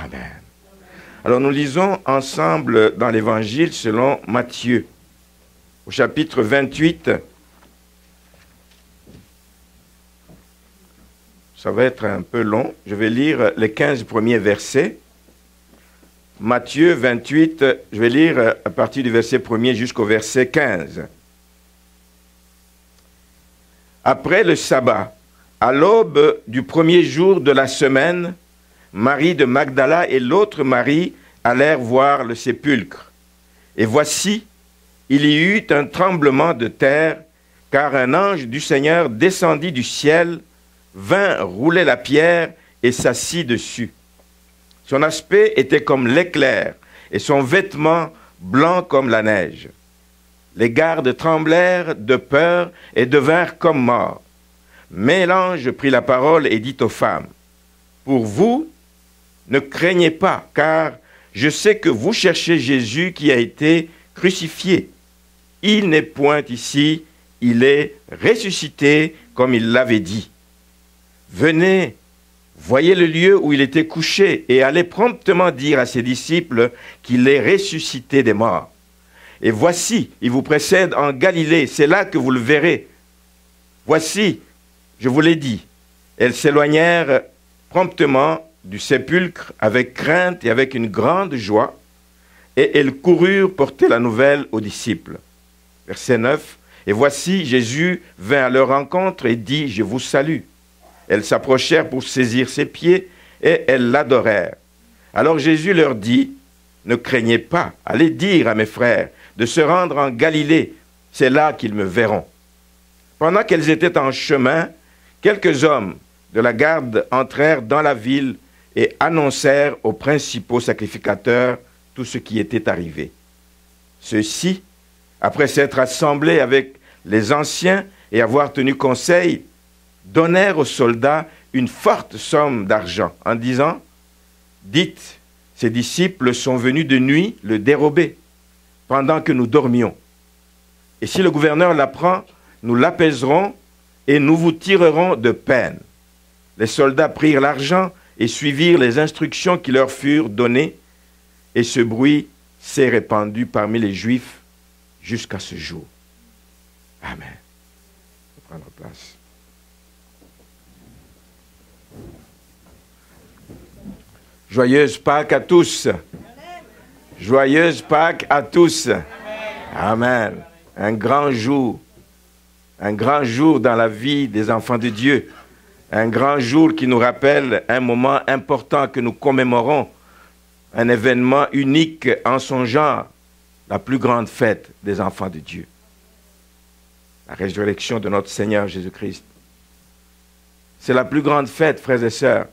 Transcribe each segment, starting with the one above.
Amen. Alors nous lisons ensemble dans l'Évangile selon Matthieu, au chapitre 28. Ça va être un peu long. Je vais lire les 15 premiers versets. Matthieu 28, je vais lire à partir du verset 1er jusqu'au verset 15. Après le sabbat, à l'aube du premier jour de la semaine, Marie de Magdala et l'autre Marie allèrent voir le sépulcre. Et voici, il y eut un tremblement de terre, car un ange du Seigneur descendit du ciel, vint rouler la pierre et s'assit dessus. Son aspect était comme l'éclair, et son vêtement blanc comme la neige. Les gardes tremblèrent de peur et devinrent comme morts. Mais l'ange prit la parole et dit aux femmes, « Pour vous, ne craignez pas, car je sais que vous cherchez Jésus qui a été crucifié. Il n'est point ici, il est ressuscité comme il l'avait dit. Venez, voyez le lieu où il était couché et allez promptement dire à ses disciples qu'il est ressuscité des morts. Et voici, il vous précède en Galilée, c'est là que vous le verrez. Voici, je vous l'ai dit. » Elles s'éloignèrent promptement du sépulcre avec crainte et avec une grande joie, et elles coururent porter la nouvelle aux disciples. Verset 9. Et voici, Jésus vint à leur rencontre et dit, « Je vous salue. » Elles s'approchèrent pour saisir ses pieds, et elles l'adorèrent. Alors Jésus leur dit, « Ne craignez pas, allez dire à mes frères de se rendre en Galilée, c'est là qu'ils me verront. » Pendant qu'elles étaient en chemin, quelques hommes de la garde entrèrent dans la ville et annoncèrent aux principaux sacrificateurs tout ce qui était arrivé. Ceux-ci, après s'être assemblés avec les anciens et avoir tenu conseil, donnèrent aux soldats une forte somme d'argent en disant, « Dites, ces disciples sont venus de nuit le dérober, pendant que nous dormions. Et si le gouverneur l'apprend, nous l'apaiserons et nous vous tirerons de peine. » Les soldats prirent l'argent et suivirent les instructions qui leur furent données, et ce bruit s'est répandu parmi les Juifs jusqu'à ce jour. Amen. On va prendre place. Joyeuse Pâques à tous. Joyeuse Pâques à tous. Amen. Un grand jour dans la vie des enfants de Dieu. Un grand jour qui nous rappelle un moment important que nous commémorons, un événement unique en son genre, la plus grande fête des enfants de Dieu. La résurrection de notre Seigneur Jésus-Christ. C'est la plus grande fête, frères et sœurs,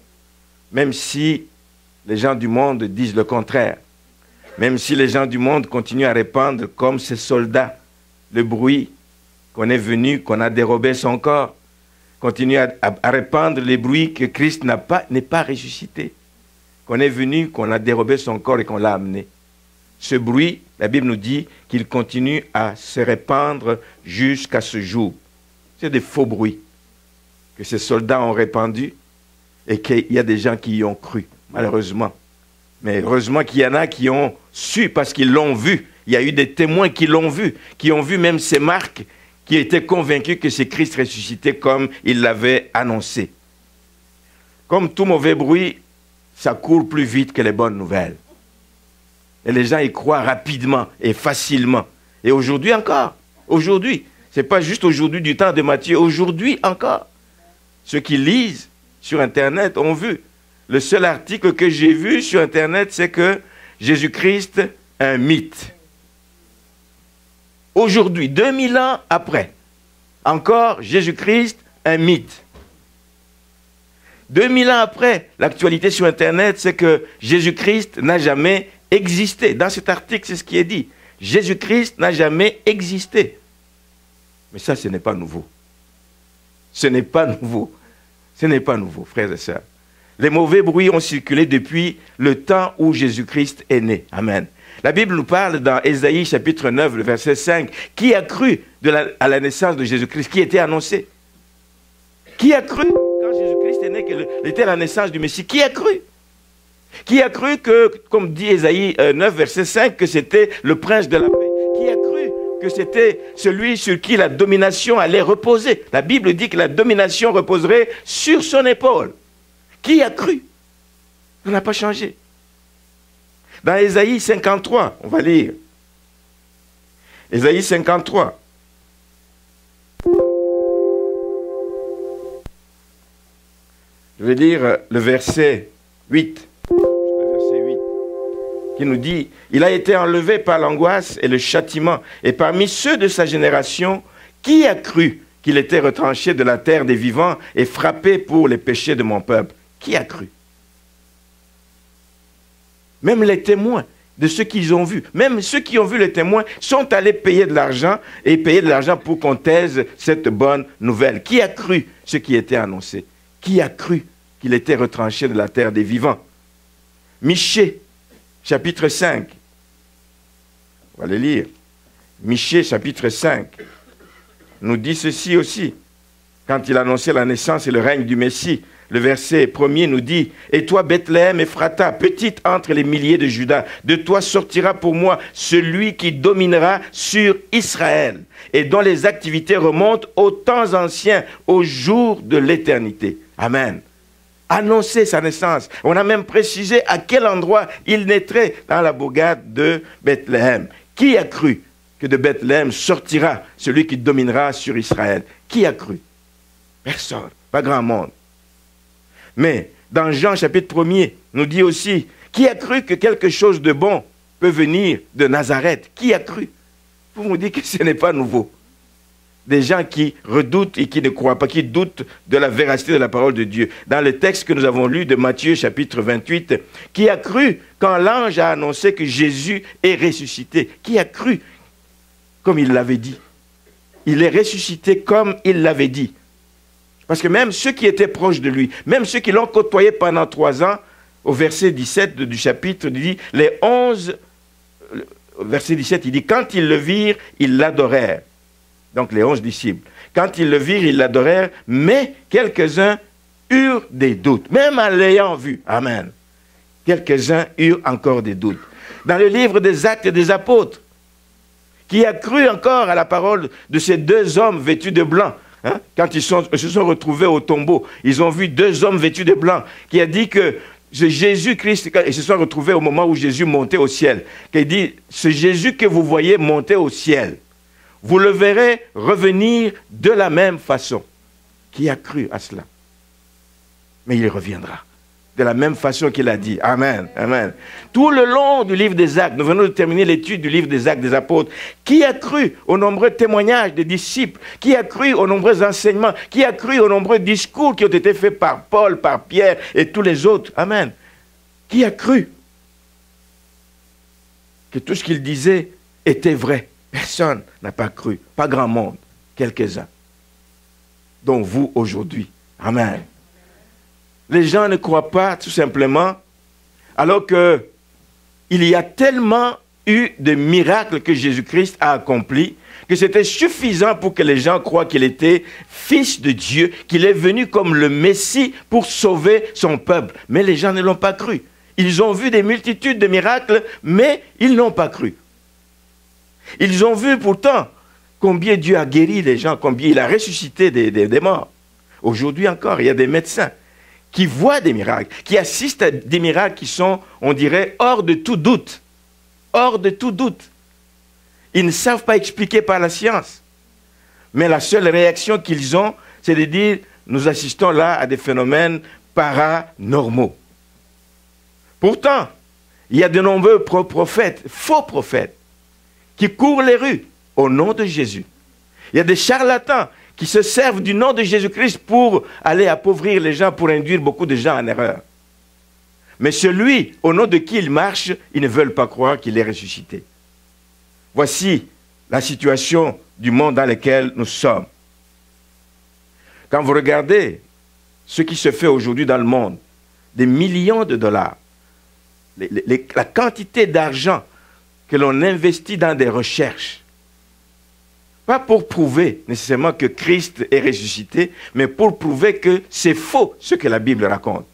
même si les gens du monde disent le contraire, même si les gens du monde continuent à répandre comme ces soldats le bruit qu'on est venu, qu'on a dérobé son corps, continue à répandre les bruits que Christ n'est pas ressuscité, qu'on est venu, qu'on a dérobé son corps et qu'on l'a amené. Ce bruit, la Bible nous dit qu'il continue à se répandre jusqu'à ce jour. C'est des faux bruits que ces soldats ont répandus et qu'il y a des gens qui y ont cru, malheureusement. Mais heureusement qu'il y en a qui ont su parce qu'ils l'ont vu. Il y a eu des témoins qui l'ont vu, qui ont vu même ces marques, qui étaient convaincus que c'est Christ ressuscité comme il l'avait annoncé. Comme tout mauvais bruit, ça court plus vite que les bonnes nouvelles. Et les gens y croient rapidement et facilement. Et aujourd'hui encore, aujourd'hui, ce n'est pas juste aujourd'hui du temps de Matthieu, aujourd'hui encore. Ceux qui lisent sur Internet ont vu. Le seul article que j'ai vu sur Internet, c'est que Jésus-Christ est un mythe. Aujourd'hui, 2000 ans après, encore Jésus-Christ, un mythe. 2000 ans après, l'actualité sur Internet, c'est que Jésus-Christ n'a jamais existé. Dans cet article, c'est ce qui est dit. Jésus-Christ n'a jamais existé. Mais ça, ce n'est pas nouveau. Ce n'est pas nouveau. Ce n'est pas nouveau, frères et sœurs. Les mauvais bruits ont circulé depuis le temps où Jésus-Christ est né. Amen. La Bible nous parle dans Ésaïe chapitre 9, le verset 5, qui a cru à la naissance de Jésus-Christ, qui était annoncé. Qui a cru quand Jésus-Christ est né, qu'elle était la naissance du Messie? Qui a cru? Qui a cru que, comme dit Ésaïe 9, verset 5, que c'était le prince de la paix? Qui a cru que c'était celui sur qui la domination allait reposer? La Bible dit que la domination reposerait sur son épaule. Qui a cru? On n'a pas changé. Dans Ésaïe 53, on va lire. Ésaïe 53. Je vais lire le verset 8. Le verset 8. Qui nous dit, il a été enlevé par l'angoisse et le châtiment. Et parmi ceux de sa génération, qui a cru qu'il était retranché de la terre des vivants et frappé pour les péchés de mon peuple? Qui a cru? Même les témoins de ceux qu'ils ont vus, même ceux qui ont vu les témoins, sont allés payer de l'argent et payer de l'argent pour qu'on taise cette bonne nouvelle. Qui a cru ce qui était annoncé? Qui a cru qu'il était retranché de la terre des vivants? Michée, chapitre 5. On va le lire. Michée, chapitre 5, nous dit ceci aussi, quand il annonçait la naissance et le règne du Messie. Le verset 1er nous dit, « Et toi, Bethléem Ephrata, petite entre les milliers de Juda, de toi sortira pour moi celui qui dominera sur Israël, et dont les activités remontent aux temps anciens, aux jours de l'éternité. » Amen. Annoncer sa naissance. On a même précisé à quel endroit il naîtrait, dans la bourgade de Bethléem. Qui a cru que de Bethléem sortira celui qui dominera sur Israël? Qui a cru? Personne, pas grand monde. Mais dans Jean chapitre 1er, nous dit aussi, qui a cru que quelque chose de bon peut venir de Nazareth? Qui a cru? Vous me dites que ce n'est pas nouveau. Des gens qui redoutent et qui ne croient pas, qui doutent de la véracité de la parole de Dieu. Dans le texte que nous avons lu de Matthieu chapitre 28, qui a cru quand l'ange a annoncé que Jésus est ressuscité? Qui a cru comme il l'avait dit? Il est ressuscité comme il l'avait dit. Parce que même ceux qui étaient proches de lui, même ceux qui l'ont côtoyé pendant 3 ans, au verset 17 du chapitre, il dit, les 11, verset 17, il dit, quand ils le virent, ils l'adorèrent. Donc les 11 disciples. Quand ils le virent, ils l'adorèrent, mais quelques-uns eurent des doutes, même en l'ayant vu. Amen. Quelques-uns eurent encore des doutes. Dans le livre des Actes des Apôtres, qui a cru encore à la parole de ces 2 hommes vêtus de blanc, hein? Quand ils se sont retrouvés au tombeau, ils ont vu 2 hommes vêtus de blanc, qui a dit que Jésus-Christ, ils se sont retrouvés au moment où Jésus montait au ciel, qui dit, ce Jésus que vous voyez monter au ciel, vous le verrez revenir de la même façon. Qui a cru à cela? Mais il reviendra. De la même façon qu'il a dit. Amen. Amen. Tout le long du livre des Actes, nous venons de terminer l'étude du livre des Actes des Apôtres. Qui a cru aux nombreux témoignages des disciples? Qui a cru aux nombreux enseignements? Qui a cru aux nombreux discours qui ont été faits par Paul, par Pierre et tous les autres? Amen. Qui a cru que tout ce qu'il disait était vrai? Personne n'a pas cru. Pas grand monde. Quelques-uns. Dont vous aujourd'hui. Amen. Les gens ne croient pas tout simplement, alors qu'il y a tellement eu de miracles que Jésus-Christ a accomplis, que c'était suffisant pour que les gens croient qu'il était fils de Dieu, qu'il est venu comme le Messie pour sauver son peuple. Mais les gens ne l'ont pas cru. Ils ont vu des multitudes de miracles, mais ils n'ont pas cru. Ils ont vu pourtant combien Dieu a guéri les gens, combien il a ressuscité des morts. Aujourd'hui encore, il y a des médecins qui voient des miracles, qui assistent à des miracles qui sont, on dirait, hors de tout doute. Hors de tout doute. Ils ne savent pas expliquer par la science. Mais la seule réaction qu'ils ont, c'est de dire, nous assistons là à des phénomènes paranormaux. Pourtant, il y a de nombreux prophètes, faux prophètes, qui courent les rues au nom de Jésus. Il y a des charlatans qui se servent du nom de Jésus-Christ pour aller appauvrir les gens, pour induire beaucoup de gens en erreur. Mais celui au nom de qui ils marchent, ils ne veulent pas croire qu'il est ressuscité. Voici la situation du monde dans lequel nous sommes. Quand vous regardez ce qui se fait aujourd'hui dans le monde, des millions de dollars, la quantité d'argent que l'on investit dans des recherches, pas pour prouver nécessairement que Christ est ressuscité, mais pour prouver que c'est faux ce que la Bible raconte.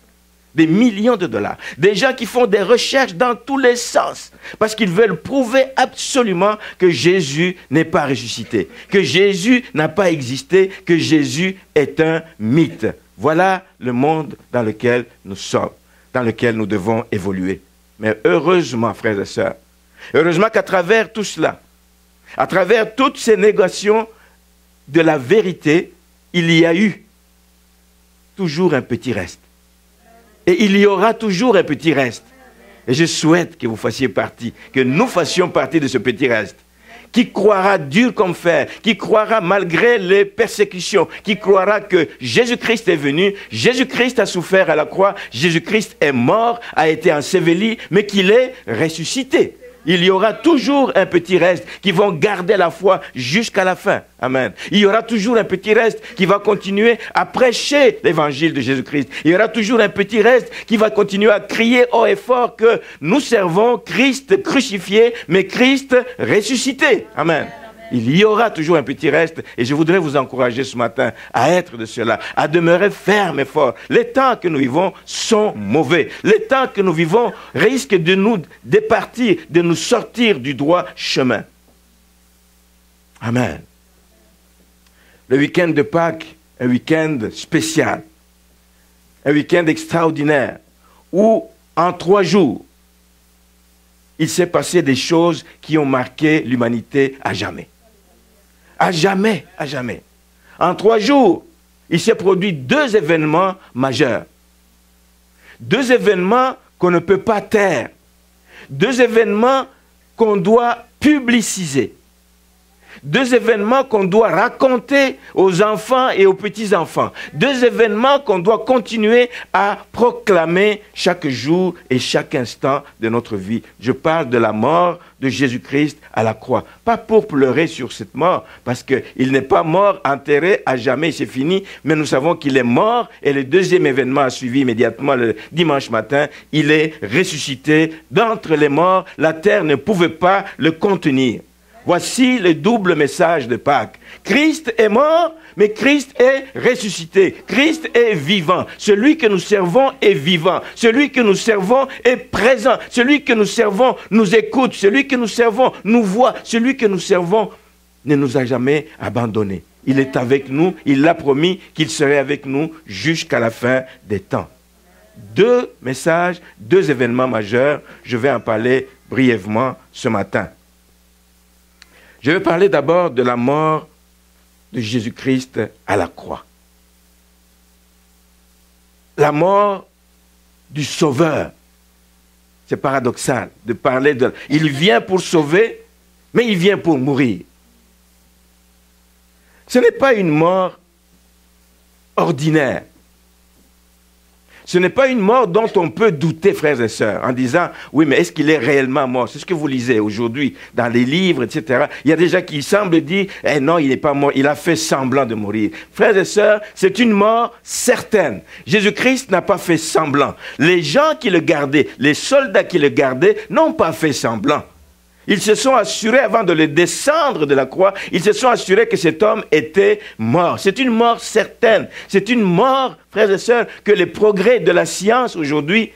des millions de dollars. Des gens qui font des recherches dans tous les sens parce qu'ils veulent prouver absolument que Jésus n'est pas ressuscité, que Jésus n'a pas existé, que Jésus est un mythe. Voilà le monde dans lequel nous sommes, dans lequel nous devons évoluer. Mais heureusement, frères et sœurs, heureusement qu'à travers tout cela, à travers toutes ces négations de la vérité, il y a eu toujours un petit reste. Et il y aura toujours un petit reste. Et je souhaite que vous fassiez partie, que nous fassions partie de ce petit reste. Qui croira dur comme fer, qui croira malgré les persécutions, qui croira que Jésus-Christ est venu, Jésus-Christ a souffert à la croix, Jésus-Christ est mort, a été enseveli, mais qu'il est ressuscité. Il y aura toujours un petit reste qui vont garder la foi jusqu'à la fin. Amen. Il y aura toujours un petit reste qui va continuer à prêcher l'évangile de Jésus-Christ. Il y aura toujours un petit reste qui va continuer à crier haut et fort que nous servons Christ crucifié, mais Christ ressuscité. Amen. Il y aura toujours un petit reste et je voudrais vous encourager ce matin à être de cela, à demeurer ferme et fort. Les temps que nous vivons sont mauvais. Les temps que nous vivons risquent de nous départir, de nous sortir du droit chemin. Amen. Le week-end de Pâques, un week-end spécial, un week-end extraordinaire où en 3 jours, il s'est passé des choses qui ont marqué l'humanité à jamais. À jamais, à jamais. En 3 jours, il s'est produit 2 événements majeurs. 2 événements qu'on ne peut pas taire. 2 événements qu'on doit publiciser. 2 événements qu'on doit raconter aux enfants et aux petits-enfants. 2 événements qu'on doit continuer à proclamer chaque jour et chaque instant de notre vie. Je parle de la mort de Jésus-Christ à la croix. Pas pour pleurer sur cette mort, parce qu'il n'est pas mort, enterré à jamais, c'est fini, mais nous savons qu'il est mort et le 2e événement a suivi immédiatement le dimanche matin. Il est ressuscité d'entre les morts. La terre ne pouvait pas le contenir. Voici le double message de Pâques. Christ est mort, mais Christ est ressuscité. Christ est vivant. Celui que nous servons est vivant. Celui que nous servons est présent. Celui que nous servons nous écoute. Celui que nous servons nous voit. Celui que nous servons ne nous a jamais abandonnés. Il est avec nous. Il l'a promis qu'il serait avec nous jusqu'à la fin des temps. 2 messages, 2 événements majeurs. Je vais en parler brièvement ce matin. Je vais parler d'abord de la mort de Jésus-Christ à la croix. La mort du Sauveur. C'est paradoxal de parler de... Il vient pour sauver, mais il vient pour mourir. Ce n'est pas une mort ordinaire. Ce n'est pas une mort dont on peut douter, frères et sœurs, en disant, oui, mais est-ce qu'il est réellement mort? C'est ce que vous lisez aujourd'hui dans les livres, etc. Il y a des gens qui semblent dire, eh non, il n'est pas mort, il a fait semblant de mourir. Frères et sœurs, c'est une mort certaine. Jésus-Christ n'a pas fait semblant. Les gens qui le gardaient, les soldats qui le gardaient, n'ont pas fait semblant. Ils se sont assurés, avant de le descendre de la croix, ils se sont assurés que cet homme était mort. C'est une mort certaine. C'est une mort, frères et sœurs, que les progrès de la science aujourd'hui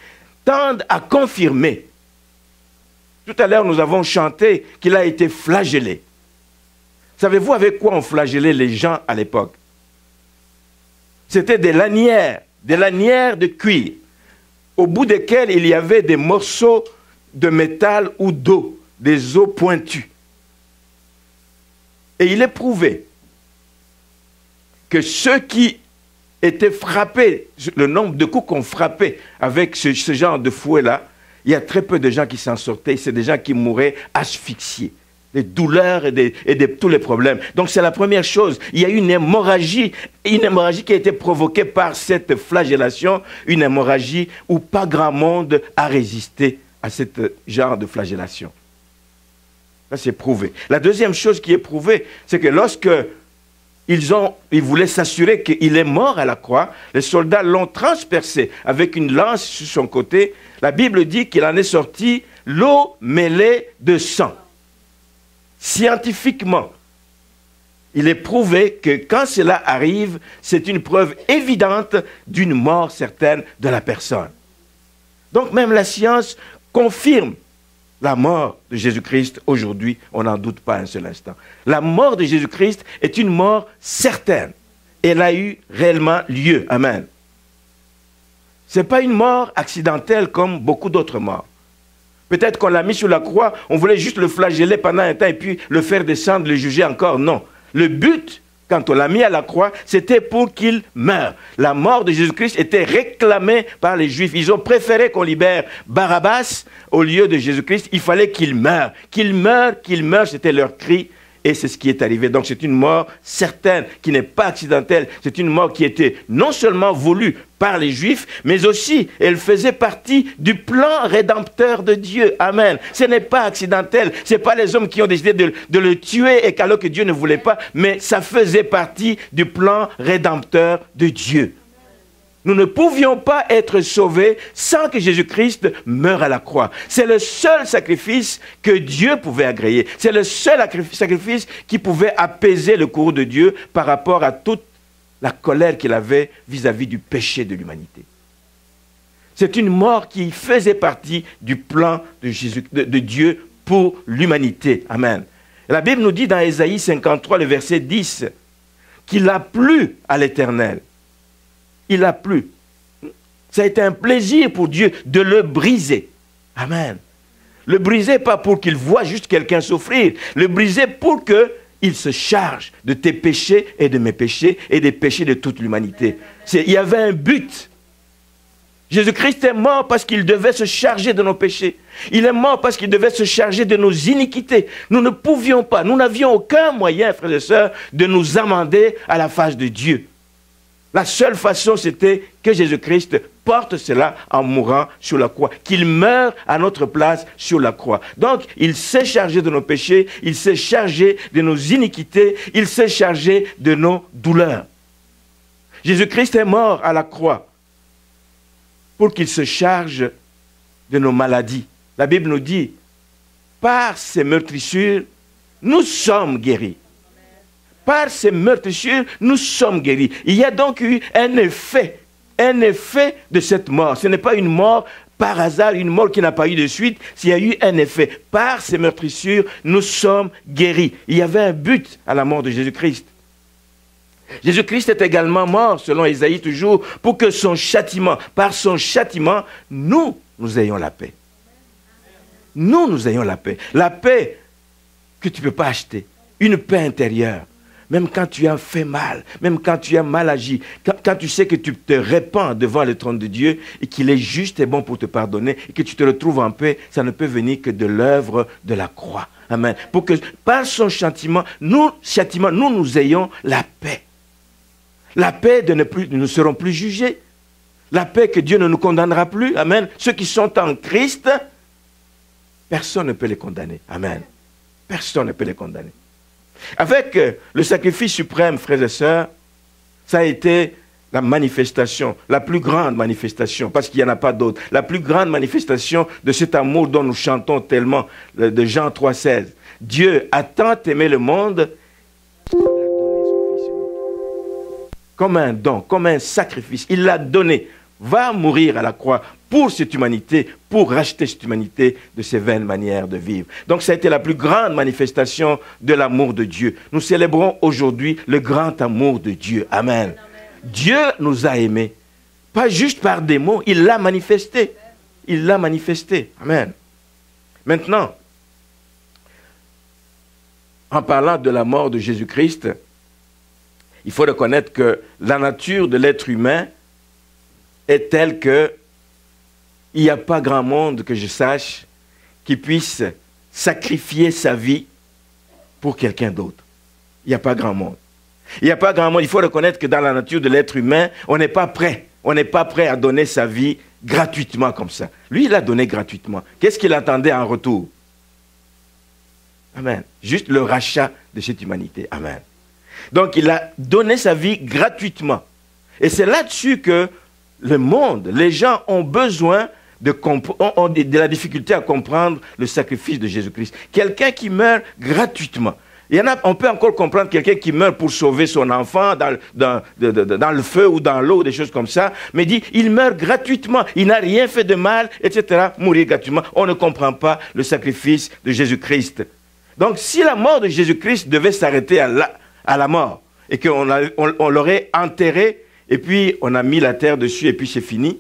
tendent à confirmer. Tout à l'heure, nous avons chanté qu'il a été flagellé. Savez-vous avec quoi on flagellait les gens à l'époque? C'était des lanières de cuir, au bout desquelles il y avait des morceaux de métal ou d'eau. Des os pointus. Et il est prouvé que ceux qui étaient frappés, le nombre de coups qu'on frappait avec ce genre de fouet-là, il y a très peu de gens qui s'en sortaient. C'est des gens qui mouraient asphyxiés. Des douleurs et tous les problèmes. Donc c'est la première chose. Il y a eu une hémorragie qui a été provoquée par cette flagellation, une hémorragie où pas grand monde a résisté à ce genre de flagellation. Ça, c'est prouvé. La deuxième chose qui est prouvée, c'est que lorsque ils voulaient s'assurer qu'il est mort à la croix, les soldats l'ont transpercé avec une lance sur son côté. La Bible dit qu'il en est sorti l'eau mêlée de sang. Scientifiquement, il est prouvé que quand cela arrive, c'est une preuve évidente d'une mort certaine de la personne. Donc même la science confirme la mort de Jésus-Christ aujourd'hui, on n'en doute pas un seul instant. La mort de Jésus-Christ est une mort certaine. Elle a eu réellement lieu. Amen. Ce n'est pas une mort accidentelle comme beaucoup d'autres morts. Peut-être qu'on l'a mis sur la croix, on voulait juste le flageller pendant un temps et puis le faire descendre, le juger encore. Non. Le but, quand on l'a mis à la croix, c'était pour qu'il meure. La mort de Jésus-Christ était réclamée par les Juifs. Ils ont préféré qu'on libère Barabbas au lieu de Jésus-Christ. Il fallait qu'il meure. Qu'il meure, c'était leur cri. Et c'est ce qui est arrivé. Donc c'est une mort certaine, qui n'est pas accidentelle. C'est une mort qui était non seulement voulue par les Juifs, mais aussi elle faisait partie du plan rédempteur de Dieu. Amen. Ce n'est pas accidentel. Ce n'est pas les hommes qui ont décidé de le tuer et alors que Dieu ne voulait pas, mais ça faisait partie du plan rédempteur de Dieu. Nous ne pouvions pas être sauvés sans que Jésus-Christ meure à la croix. C'est le seul sacrifice que Dieu pouvait agréer. C'est le seul sacrifice qui pouvait apaiser le courroux de Dieu par rapport à toute la colère qu'il avait vis-à-vis du péché de l'humanité. C'est une mort qui faisait partie du plan de Dieu pour l'humanité. Amen. La Bible nous dit dans Ésaïe 53, le verset 10, qu'il a plu à l'Éternel. Il a plu. Ça a été un plaisir pour Dieu de le briser. Amen. Le briser pas pour qu'il voie juste quelqu'un souffrir. Le briser pour qu'il se charge de tes péchés et de mes péchés et des péchés de toute l'humanité. Il y avait un but. Jésus-Christ est mort parce qu'il devait se charger de nos péchés. Il est mort parce qu'il devait se charger de nos iniquités. Nous ne pouvions pas, nous n'avions aucun moyen, frères et sœurs, de nous amender à la face de Dieu. La seule façon, c'était que Jésus-Christ porte cela en mourant sur la croix, qu'il meure à notre place sur la croix. Donc, il s'est chargé de nos péchés, il s'est chargé de nos iniquités, il s'est chargé de nos douleurs. Jésus-Christ est mort à la croix pour qu'il se charge de nos maladies. La Bible nous dit, par ses meurtrissures, nous sommes guéris. Par ces meurtrissures, nous sommes guéris. Il y a donc eu un effet de cette mort. Ce n'est pas une mort par hasard, une mort qui n'a pas eu de suite. S'il y a eu un effet, par ces meurtrissures, nous sommes guéris. Il y avait un but à la mort de Jésus-Christ. Jésus-Christ est également mort, selon Ésaïe toujours, pour que son châtiment, par son châtiment, nous ayons la paix. Nous ayons la paix. La paix que tu ne peux pas acheter. Une paix intérieure. Même quand tu as fait mal, même quand tu as mal agi, quand tu sais que tu te répands devant le trône de Dieu et qu'il est juste et bon pour te pardonner et que tu te retrouves en paix, ça ne peut venir que de l'œuvre de la croix. Amen. Pour que par son châtiment, nous ayons la paix. La paix de nous ne serons plus jugés. La paix que Dieu ne nous condamnera plus. Amen. Ceux qui sont en Christ, personne ne peut les condamner. Amen. Personne ne peut les condamner. Avec le sacrifice suprême, frères et sœurs, ça a été la manifestation, la plus grande manifestation, parce qu'il n'y en a pas d'autre, la plus grande manifestation de cet amour dont nous chantons tellement, de Jean 3,16. Dieu a tant aimé le monde qu'il a donné son Fils unique. Comme un don, comme un sacrifice, il l'a donné. Va mourir à la croix pour cette humanité, pour racheter cette humanité de ses vaines manières de vivre. Donc ça a été la plus grande manifestation de l'amour de Dieu. Nous célébrons aujourd'hui le grand amour de Dieu. Amen. Amen. Dieu nous a aimés, pas juste par des mots, il l'a manifesté. Il l'a manifesté. Amen. Maintenant, en parlant de la mort de Jésus-Christ, il faut reconnaître que la nature de l'être humain est telle que il n'y a pas grand monde que je sache qui puisse sacrifier sa vie pour quelqu'un d'autre. Il n'y a pas grand monde. Il n'y a pas grand monde. Il faut reconnaître que dans la nature de l'être humain, on n'est pas prêt. On n'est pas prêt à donner sa vie gratuitement comme ça. Lui, il l'a donné gratuitement. Qu'est-ce qu'il attendait en retour? Amen. Juste le rachat de cette humanité. Amen. Donc, il a donné sa vie gratuitement. Et c'est là-dessus que le monde, les gens ont besoin de la difficulté à comprendre le sacrifice de Jésus-Christ. Quelqu'un qui meurt gratuitement. Il y en a, on peut encore comprendre quelqu'un qui meurt pour sauver son enfant dans le feu ou dans l'eau, des choses comme ça, mais dit, il meurt gratuitement, il n'a rien fait de mal, etc., mourir gratuitement. On ne comprend pas le sacrifice de Jésus-Christ. Donc, si la mort de Jésus-Christ devait s'arrêter à la mort, et qu'on l'aurait enterré, et puis on a mis la terre dessus, et puis c'est fini,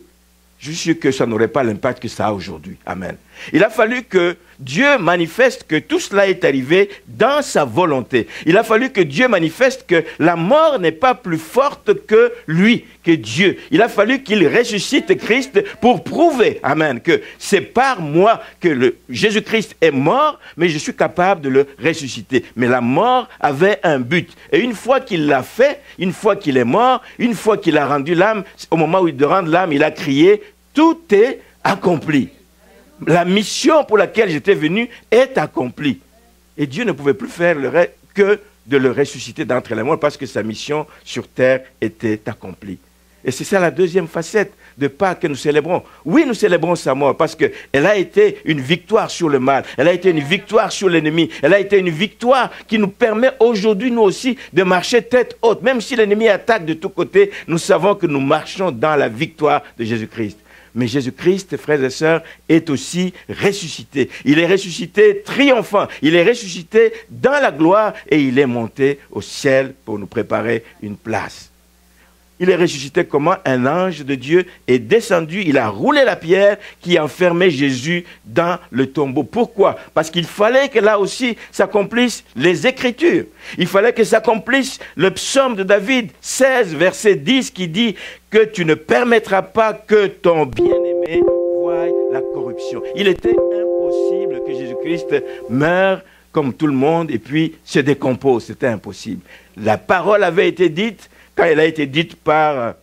je suis sûr que ça n'aurait pas l'impact que ça a aujourd'hui. Amen. Il a fallu que Dieu manifeste que tout cela est arrivé dans sa volonté. Il a fallu que Dieu manifeste que la mort n'est pas plus forte que lui, que Dieu. Il a fallu qu'il ressuscite Christ pour prouver, amen, que c'est par moi que Jésus-Christ est mort, mais je suis capable de le ressusciter. Mais la mort avait un but. Et une fois qu'il l'a fait, une fois qu'il est mort, une fois qu'il a rendu l'âme, au moment où il doit rendre l'âme, il a crié, tout est accompli. La mission pour laquelle j'étais venu est accomplie. Et Dieu ne pouvait plus faire que de le ressusciter d'entre les morts parce que sa mission sur terre était accomplie. Et c'est ça la deuxième facette de Pâques que nous célébrons. Oui, nous célébrons sa mort parce qu'elle a été une victoire sur le mal. Elle a été une victoire sur l'ennemi. Elle a été une victoire qui nous permet aujourd'hui, nous aussi, de marcher tête haute. Même si l'ennemi attaque de tous côtés, nous savons que nous marchons dans la victoire de Jésus-Christ. Mais Jésus-Christ, frères et sœurs, est aussi ressuscité. Il est ressuscité triomphant. Il est ressuscité dans la gloire et il est monté au ciel pour nous préparer une place. Il est ressuscité comment? Un ange de Dieu est descendu, il a roulé la pierre qui enfermait Jésus dans le tombeau. Pourquoi? Parce qu'il fallait que là aussi s'accomplissent les Écritures. Il fallait que s'accomplisse le psaume de David 16, verset 10 qui dit que tu ne permettras pas que ton bien-aimé voie la corruption. Il était impossible que Jésus-Christ meure comme tout le monde et puis se décompose. C'était impossible. La parole avait été dite. Quand elle a été dite par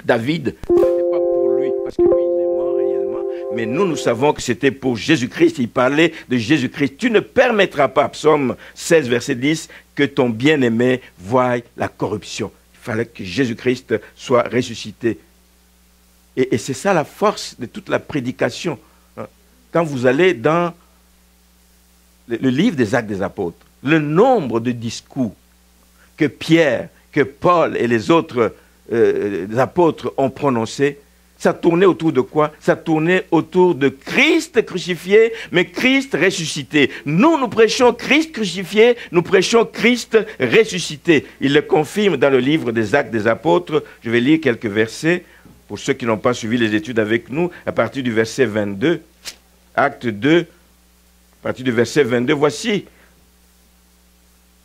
David, ce n'était pas pour lui, parce que lui, il est mort réellement. Mais nous savons que c'était pour Jésus-Christ. Il parlait de Jésus-Christ. Tu ne permettras pas, psaume 16, verset 10, que ton bien-aimé voie la corruption. Il fallait que Jésus-Christ soit ressuscité. Et c'est ça la force de toute la prédication. Quand vous allez dans le livre des Actes des Apôtres, le nombre de discours que Pierre, que Paul et les autres apôtres ont prononcé, ça tournait autour de quoi? Ça tournait autour de Christ crucifié, mais Christ ressuscité. Nous prêchons Christ crucifié, nous prêchons Christ ressuscité. Il le confirme dans le livre des Actes des Apôtres. Je vais lire quelques versets, pour ceux qui n'ont pas suivi les études avec nous, à partir du verset 22. Acte 2, à partir du verset 22, voici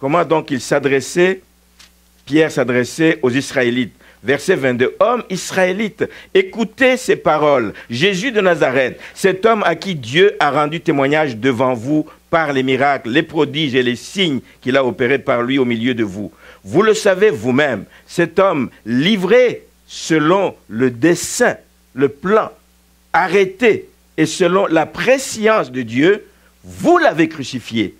comment donc Pierre s'adressait aux Israélites. Verset 22. Hommes israélites, écoutez ces paroles. Jésus de Nazareth, cet homme à qui Dieu a rendu témoignage devant vous par les miracles, les prodiges et les signes qu'il a opérés par lui au milieu de vous. Vous le savez vous-même, cet homme livré selon le dessein, le plan, arrêté et selon la prescience de Dieu, vous l'avez crucifié.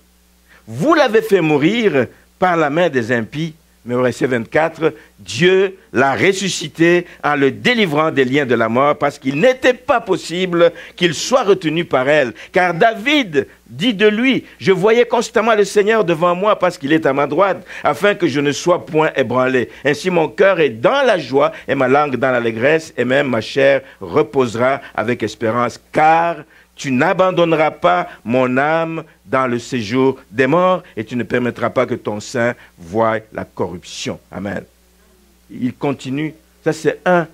Vous l'avez fait mourir par la main des impies. Mais au verset 24, Dieu l'a ressuscité en le délivrant des liens de la mort parce qu'il n'était pas possible qu'il soit retenu par elle. Car David dit de lui, je voyais constamment le Seigneur devant moi parce qu'il est à ma droite, afin que je ne sois point ébranlé. Ainsi mon cœur est dans la joie et ma langue dans l'allégresse et même ma chair reposera avec espérance. Car tu n'abandonneras pas mon âme dans le séjour des morts et tu ne permettras pas que ton sein voie la corruption. Amen. Il continue. Ça, c'est un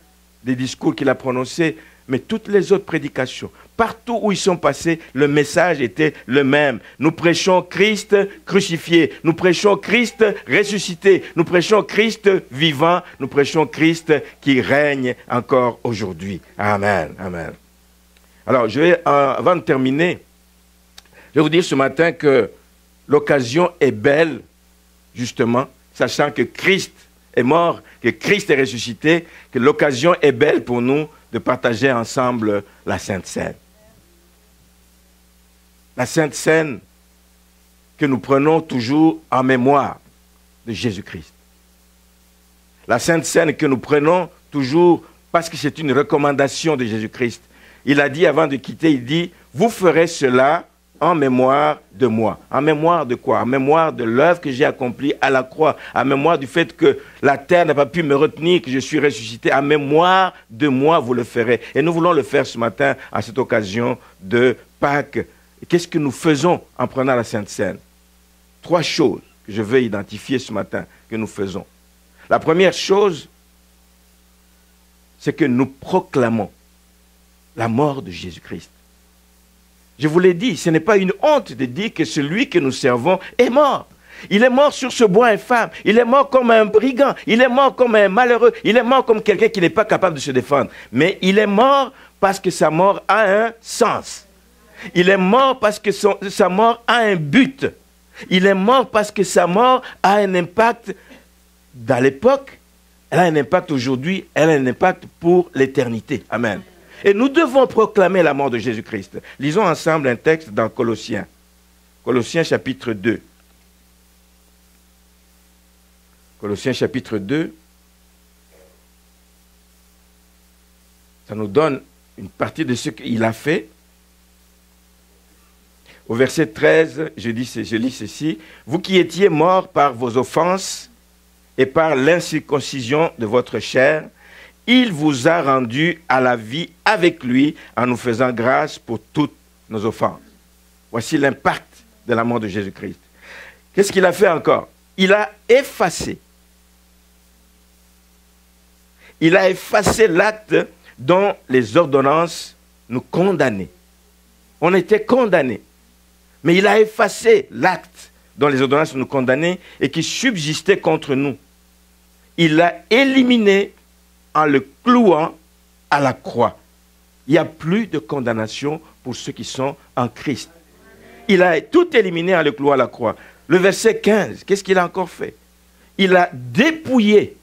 des discours qu'il a prononcés. Mais toutes les autres prédications, partout où ils sont passés, le message était le même. Nous prêchons Christ crucifié. Nous prêchons Christ ressuscité. Nous prêchons Christ vivant. Nous prêchons Christ qui règne encore aujourd'hui. Amen. Amen. Alors, avant de terminer, je vais vous dire ce matin que l'occasion est belle, justement, sachant que Christ est mort, que Christ est ressuscité, que l'occasion est belle pour nous de partager ensemble la Sainte Seine. La Sainte Seine que nous prenons toujours en mémoire de Jésus-Christ. La Sainte Seine que nous prenons toujours parce que c'est une recommandation de Jésus-Christ. Il a dit avant de quitter, il dit, vous ferez cela en mémoire de moi. En mémoire de quoi? En mémoire de l'œuvre que j'ai accomplie à la croix. En mémoire du fait que la terre n'a pas pu me retenir, que je suis ressuscité. En mémoire de moi, vous le ferez. Et nous voulons le faire ce matin à cette occasion de Pâques. Qu'est-ce que nous faisons en prenant la Sainte Seine? 3 choses que je veux identifier ce matin que nous faisons. La première chose, c'est que nous proclamons la mort de Jésus-Christ. Je vous l'ai dit, ce n'est pas une honte de dire que celui que nous servons est mort. Il est mort sur ce bois infâme. Il est mort comme un brigand. Il est mort comme un malheureux. Il est mort comme quelqu'un qui n'est pas capable de se défendre. Mais il est mort parce que sa mort a un sens. Il est mort parce que sa mort a un but. Il est mort parce que sa mort a un impact dans l'époque. Elle a un impact aujourd'hui. Elle a un impact pour l'éternité. Amen. Et nous devons proclamer la mort de Jésus-Christ. Lisons ensemble un texte dans Colossiens. Colossiens chapitre 2. Colossiens chapitre 2. Ça nous donne une partie de ce qu'il a fait. Au verset 13, je lis ceci. Vous qui étiez morts par vos offenses et par l'incirconcision de votre chair, il vous a rendus à la vie avec lui en nous faisant grâce pour toutes nos offenses. Voici l'impact de la mort de Jésus-Christ. Qu'est-ce qu'il a fait encore? Il a effacé. Il a effacé l'acte dont les ordonnances nous condamnaient. On était condamnés. Mais il a effacé l'acte dont les ordonnances nous condamnaient et qui subsistait contre nous. Il l'a éliminé en le clouant à la croix. Il n'y a plus de condamnation pour ceux qui sont en Christ. Il a tout éliminé en le clouant à la croix. Le verset 15, qu'est-ce qu'il a encore fait? Il a dépouillé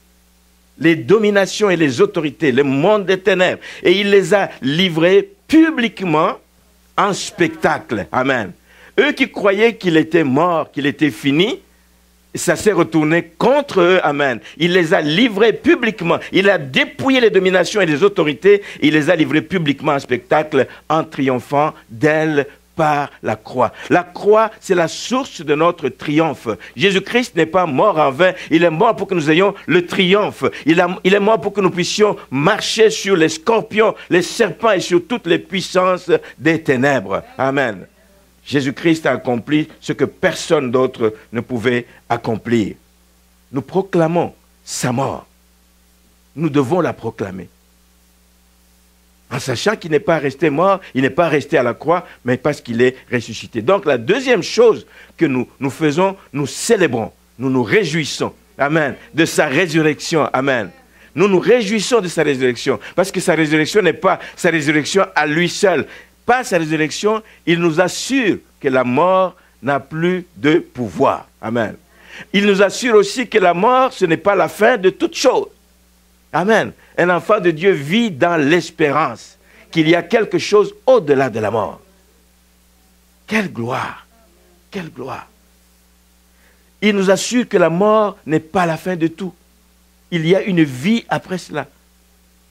les dominations et les autorités, le monde des ténèbres, et il les a livrés publiquement en spectacle. Amen. Eux qui croyaient qu'il était mort, qu'il était fini, ça s'est retourné contre eux, amen. Il les a livrés publiquement. Il a dépouillé les dominations et les autorités. Il les a livrés publiquement en spectacle en triomphant d'elles par la croix. La croix, c'est la source de notre triomphe. Jésus-Christ n'est pas mort en vain. Il est mort pour que nous ayons le triomphe. Il est mort pour que nous puissions marcher sur les scorpions, les serpents et sur toutes les puissances des ténèbres. Amen. Jésus-Christ a accompli ce que personne d'autre ne pouvait accomplir. Nous proclamons sa mort. Nous devons la proclamer. En sachant qu'il n'est pas resté mort, il n'est pas resté à la croix, mais parce qu'il est ressuscité. Donc la deuxième chose que nous faisons, nous célébrons, nous nous réjouissons, amen, de sa résurrection, amen. Nous nous réjouissons de sa résurrection, parce que sa résurrection n'est pas sa résurrection à lui seul. Par sa résurrection, il nous assure que la mort n'a plus de pouvoir. Amen. Il nous assure aussi que la mort, ce n'est pas la fin de toute chose. Amen. Un enfant de Dieu vit dans l'espérance qu'il y a quelque chose au-delà de la mort. Quelle gloire! Quelle gloire! Il nous assure que la mort n'est pas la fin de tout. Il y a une vie après cela.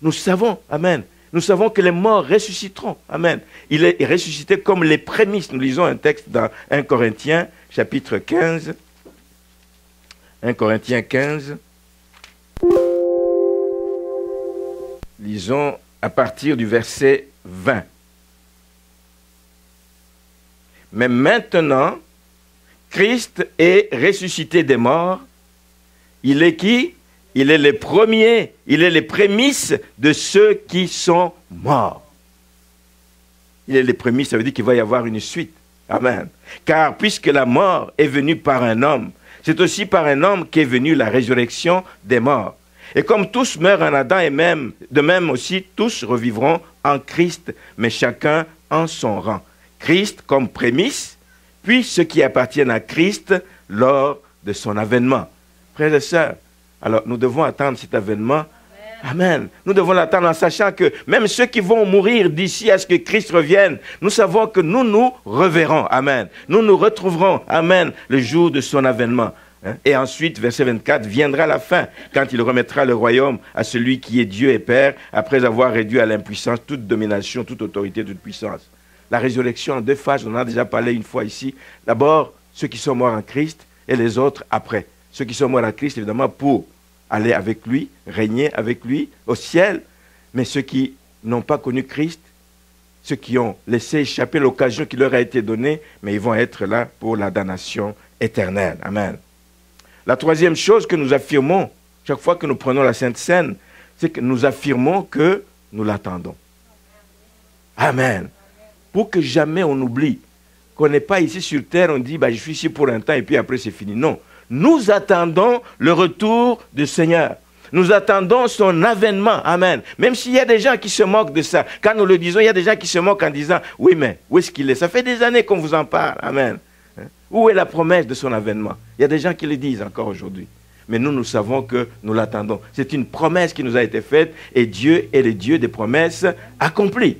Nous savons, amen. Nous savons que les morts ressusciteront. Amen. Il est ressuscité comme les prémices. Nous lisons un texte dans 1 Corinthiens, chapitre 15. 1 Corinthiens 15. Lisons à partir du verset 20. Mais maintenant, Christ est ressuscité des morts. Il est qui? Il est le premier, il est les prémices de ceux qui sont morts. Il est les prémices, ça veut dire qu'il va y avoir une suite. Amen. Car puisque la mort est venue par un homme, c'est aussi par un homme qu'est venue la résurrection des morts. Et comme tous meurent en Adam, et même, de même aussi tous revivront en Christ, mais chacun en son rang. Christ comme prémisse, puis ceux qui appartiennent à Christ lors de son avènement. Frères et sœurs, alors, nous devons attendre cet avènement. Amen. Nous devons l'attendre en sachant que même ceux qui vont mourir d'ici à ce que Christ revienne, nous savons que nous nous reverrons. Amen. Nous nous retrouverons. Amen. Le jour de son avènement. Et ensuite, verset 24, viendra la fin, quand il remettra le royaume à celui qui est Dieu et Père, après avoir réduit à l'impuissance toute domination, toute autorité, toute puissance. la résurrection en deux phases, on en a déjà parlé une fois ici. D'abord, ceux qui sont morts en Christ et les autres après. Ceux qui sont morts en Christ, évidemment, pour aller avec lui, régner avec lui au ciel. Mais ceux qui n'ont pas connu Christ, ceux qui ont laissé échapper l'occasion qui leur a été donnée, mais ils vont être là pour la damnation éternelle. Amen. La troisième chose que nous affirmons, chaque fois que nous prenons la Sainte Seine, c'est que nous affirmons que nous l'attendons. Amen. Pour que jamais on oublie qu'on n'est pas ici sur terre, on dit, je suis ici pour un temps et puis après c'est fini. Non. Nous attendons le retour du Seigneur. Nous attendons son avènement. Amen. Même s'il y a des gens qui se moquent de ça. Quand nous le disons, il y a des gens qui se moquent en disant, oui, mais où est-ce qu'il est? Ça fait des années qu'on vous en parle. Amen. Où est la promesse de son avènement? Il y a des gens qui le disent encore aujourd'hui. Mais nous savons que nous l'attendons. C'est une promesse qui nous a été faite et Dieu est le Dieu des promesses accomplies.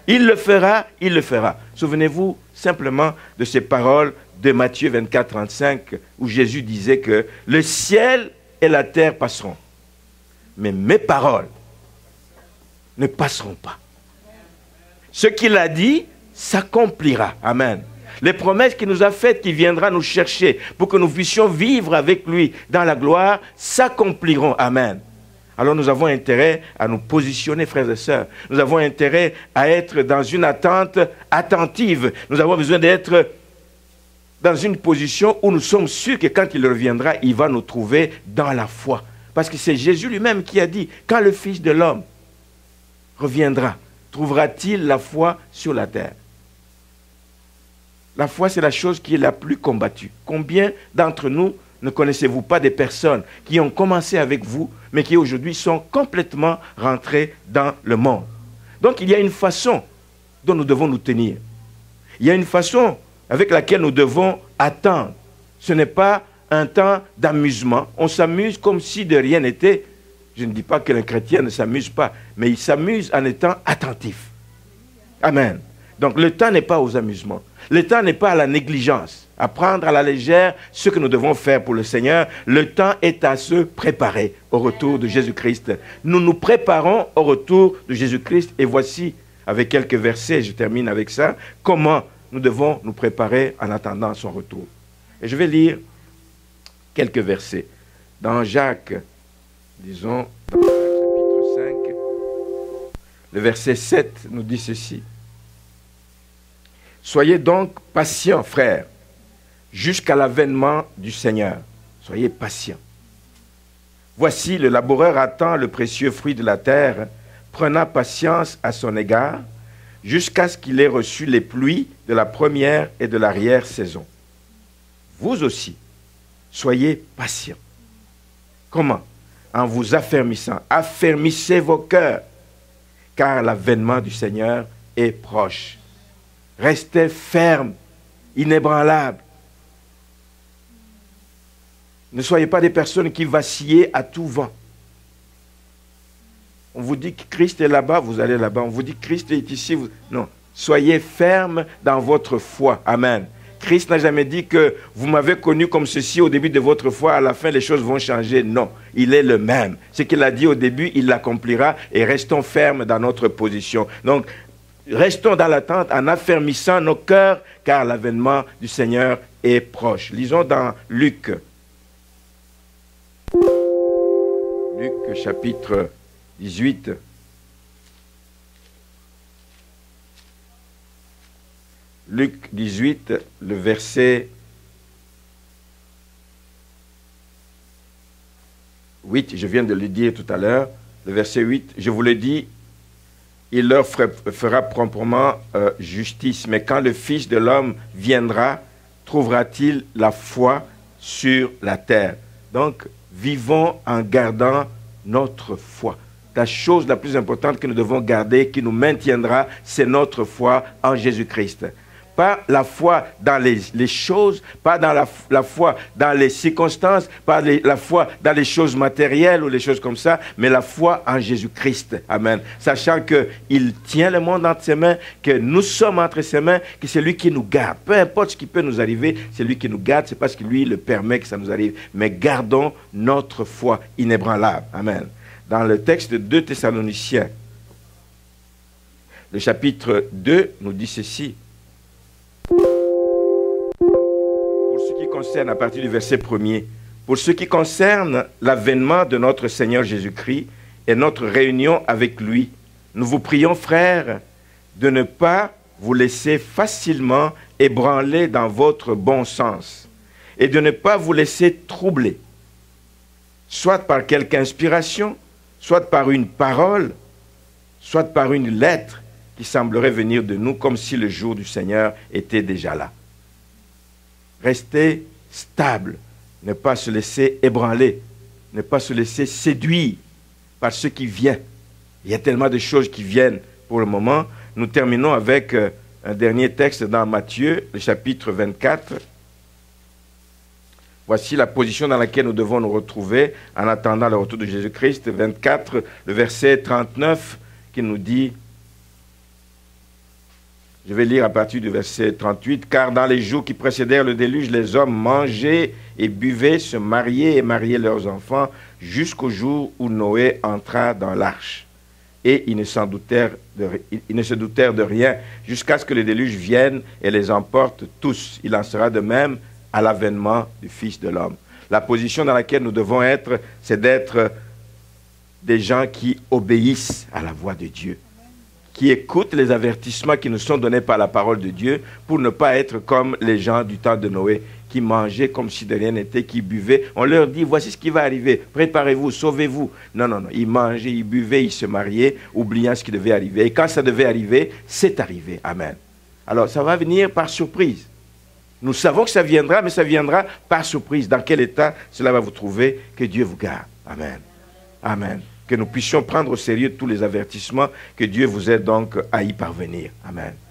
Il le fera, il le fera. Souvenez-vous simplement de ces paroles de Matthieu 24, 35, où Jésus disait que le ciel et la terre passeront, mais mes paroles ne passeront pas. Ce qu'il a dit s'accomplira. Amen. Les promesses qu'il nous a faites, qu'il viendra nous chercher pour que nous puissions vivre avec lui dans la gloire, s'accompliront. Amen. Alors nous avons intérêt à nous positionner, frères et sœurs. Nous avons intérêt à être dans une attente attentive. Nous avons besoin d'être dans une position où nous sommes sûrs que quand il reviendra, il va nous trouver dans la foi. Parce que c'est Jésus lui-même qui a dit, quand le Fils de l'homme reviendra, trouvera-t-il la foi sur la terre? La foi, c'est la chose qui est la plus combattue. Combien d'entre nous ne connaissez-vous pas des personnes qui ont commencé avec vous, mais qui aujourd'hui sont complètement rentrées dans le monde? Donc il y a une façon dont nous devons nous tenir. Il y a une façon avec laquelle nous devons attendre. Ce n'est pas un temps d'amusement. On s'amuse comme si de rien n'était. Je ne dis pas que les chrétiens ne s'amusent pas, mais ils s'amusent en étant attentifs. Amen. Donc le temps n'est pas aux amusements. Le temps n'est pas à la négligence, à prendre à la légère ce que nous devons faire pour le Seigneur. Le temps est à se préparer au retour de Jésus-Christ. Nous nous préparons au retour de Jésus-Christ. Et voici, avec quelques versets, je termine avec ça, comment nous devons nous préparer en attendant son retour. Et je vais lire quelques versets. Dans Jacques, disons, dans le chapitre 5, le verset 7 nous dit ceci. Soyez donc patients, frères, jusqu'à l'avènement du Seigneur. Soyez patients. Voici, le laboureur attend le précieux fruit de la terre, prenant patience à son égard, jusqu'à ce qu'il ait reçu les pluies de la première et de l'arrière-saison. Vous aussi, soyez patients. Comment? En vous affermissant. Affermissez vos cœurs, car l'avènement du Seigneur est proche. Restez fermes, inébranlables. Ne soyez pas des personnes qui vacillent à tout vent. On vous dit que Christ est là-bas, vous allez là-bas. On vous dit que Christ est ici. Non, soyez fermes dans votre foi. Amen. Christ n'a jamais dit que vous m'avez connu comme ceci au début de votre foi, à la fin les choses vont changer. Non, il est le même. Ce qu'il a dit au début, il l'accomplira et restons fermes dans notre position. Donc, restons dans l'attente en affermissant nos cœurs, car l'avènement du Seigneur est proche. Lisons dans Luc. Luc chapitre 18. Luc 18, le verset 8, je viens de le dire tout à l'heure, le verset 8, je vous le dis, il leur fera promptement justice. Mais quand le Fils de l'homme viendra, trouvera-t-il la foi sur la terre? Donc, vivons en gardant notre foi. La chose la plus importante que nous devons garder, qui nous maintiendra, c'est notre foi en Jésus-Christ. Pas la foi dans les choses, pas dans la foi dans les circonstances, pas la foi dans les choses matérielles ou les choses comme ça, mais la foi en Jésus-Christ. Amen. Sachant qu'il tient le monde entre ses mains, que nous sommes entre ses mains, que c'est lui qui nous garde. Peu importe ce qui peut nous arriver, c'est lui qui nous garde, c'est parce que lui le permet que ça nous arrive. Mais gardons notre foi inébranlable. Amen. Dans le texte de 2 Thessaloniciens, le chapitre 2 nous dit ceci. Pour ce qui concerne, à partir du verset 1er, pour ce qui concerne l'avènement de notre Seigneur Jésus-Christ et notre réunion avec lui, nous vous prions, frères, de ne pas vous laisser facilement ébranler dans votre bon sens et de ne pas vous laisser troubler, soit par quelque inspiration, soit par une parole, soit par une lettre qui semblerait venir de nous comme si le jour du Seigneur était déjà là. Restez stable, ne pas se laisser ébranler, ne pas se laisser séduire par ce qui vient. Il y a tellement de choses qui viennent pour le moment. Nous terminons avec un dernier texte dans Matthieu, le chapitre 24. Voici la position dans laquelle nous devons nous retrouver en attendant le retour de Jésus-Christ. 24, le verset 39, qui nous dit, je vais lire à partir du verset 38, « Car dans les jours qui précédèrent le déluge, les hommes mangeaient et buvaient, se mariaient et mariaient leurs enfants, jusqu'au jour où Noé entra dans l'arche. Et ils ne se doutèrent de rien, jusqu'à ce que le déluge vienne et les emporte tous. Il en sera de même à l'avènement du Fils de l'homme. » La position dans laquelle nous devons être, c'est d'être des gens qui obéissent à la voix de Dieu, qui écoutent les avertissements qui nous sont donnés par la parole de Dieu pour ne pas être comme les gens du temps de Noé, qui mangeaient comme si de rien n'était, qui buvaient. On leur dit, voici ce qui va arriver, préparez-vous, sauvez-vous. Non, non, non, ils mangeaient, ils buvaient, ils se mariaient, oubliant ce qui devait arriver. Et quand ça devait arriver, c'est arrivé. Amen. Alors, ça va venir par surprise. Nous savons que ça viendra, mais ça viendra par surprise. Dans quel état cela va vous trouver? Que Dieu vous garde. Amen. Amen. Que nous puissions prendre au sérieux tous les avertissements, que Dieu vous aide donc à y parvenir. Amen.